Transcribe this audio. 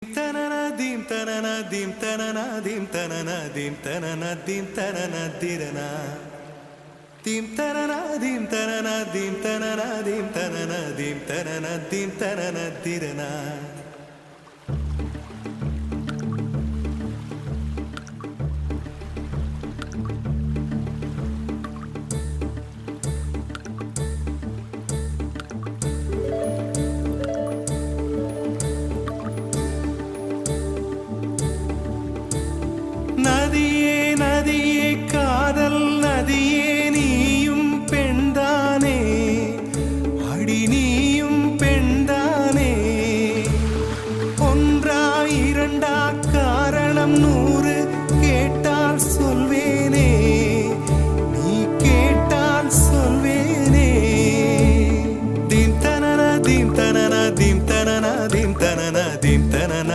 Tananadim tananadim tananadim tananadim tananadim tananadirana dim tananadim tananadim tananadim tananadim tananadim tananadirana நதியே நதியே காதல் நதியே நீயும் பெண்தானே அடி நீயும் பெண்தானே ஒன்றா இரண்டா காரணம் 100